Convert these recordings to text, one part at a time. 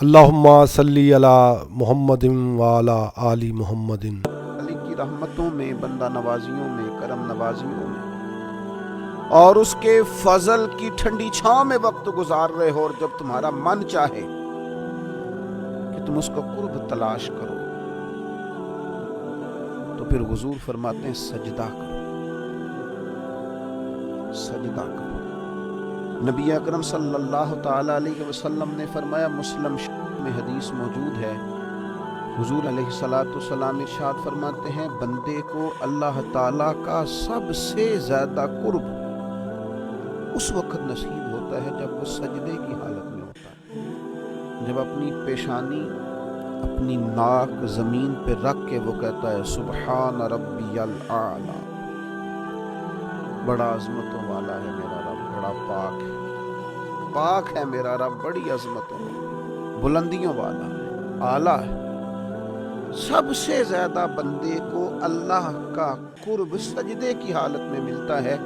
اللہم صلی علی محمد وعلی آل محمد۔ علی کی رحمتوں میں، بندہ نوازیوں میں، کرم نوازیوں میں اور اس کے فضل کی ٹھنڈی چھاؤں میں وقت گزار رہے ہو، اور جب تمہارا من چاہے کہ تم اس کا قرب تلاش کرو تو پھر حضور فرماتے ہیں سجدہ کرو، سجدہ کرو۔ نبی اکرم صلی اللہ تعالی علیہ وسلم نے فرمایا، مسلم میں حدیث موجود ہے، حضور علیہ السلام ارشاد فرماتے ہیں، بندے کو اللہ تعالیٰ کا سب سے زیادہ قرب اس وقت نصیب ہوتا ہے جب وہ سجدے کی حالت میں ہوتا ہے، جب اپنی پیشانی، اپنی ناک زمین پہ رکھ کے وہ کہتا ہے سبحان ربی الاعلی، بڑا عظمتوں والا ہے میرا رب، بڑا پاک ہے، پاک ہے میرا رب، بڑی عظمتوں والا، بلندیوں والا ہے، اعلیٰ ہے۔ سب سے زیادہ بندے کو اللہ کا قرب سجدے کی حالت میں ملتا ہے۔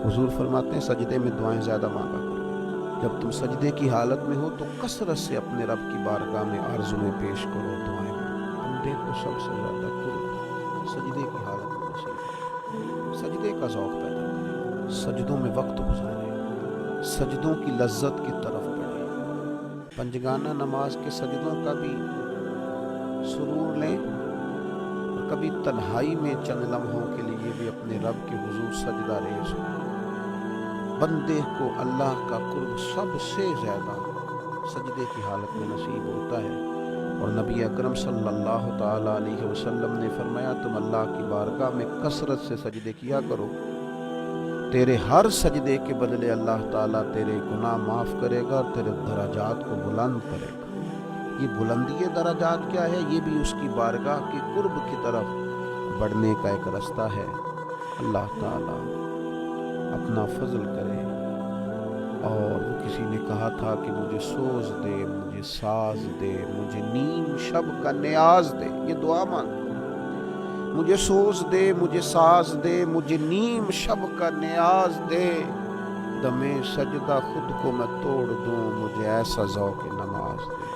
حضور فرماتے ہیں سجدے میں دعائیں زیادہ مانگا کرو، جب تم سجدے کی حالت میں ہو تو کثرت سے اپنے رب کی بارگاہ میں عرضوں پیش کرو، دعائیں مانگو۔ بندے کو سب سے زیادہ قرب سجدے کی حالت میں نصیب ہے۔ سجدے کا ذوق پیدا کریں، سجدوں میں وقت گزاریں، سجدوں کی لذت کی طرف بڑھیں، پنجگانہ نماز کے سجدوں کا بھی سرور لیں، اور کبھی تنہائی میں چند لمحوں کے لیے بھی اپنے رب کے حضور سجدہ ریز ہو۔ بندے کو اللہ کا قرب سب سے زیادہ سجدے کی حالت میں نصیب ہوتا ہے، اور نبی اکرم صلی اللہ تعالی علیہ وسلم نے فرمایا، تم اللہ کی بارگاہ میں کثرت سے سجدے کیا کرو، تیرے ہر سجدے کے بدلے اللہ تعالیٰ تیرے گناہ معاف کرے گا اور تیرے درجات کو بلند کرے گا۔ یہ بلندی درجات کیا ہے؟ یہ بھی اس کی بارگاہ کی قرب کی طرف بڑھنے کا ایک رستہ ہے۔ اللہ تعالیٰ اپنا فضل کرے۔ اور کسی نے کہا تھا کہ مجھے سوز دے، مجھے ساز دے، مجھے نیم شب کا نیاز دے، یہ دعا مانگ، مجھے سوز دے، مجھے ساز دے، مجھے نیم شب کا نیاز دے، دمِ سجدہ خود کو میں توڑ دوں، مجھے ایسا ذوق نماز دے۔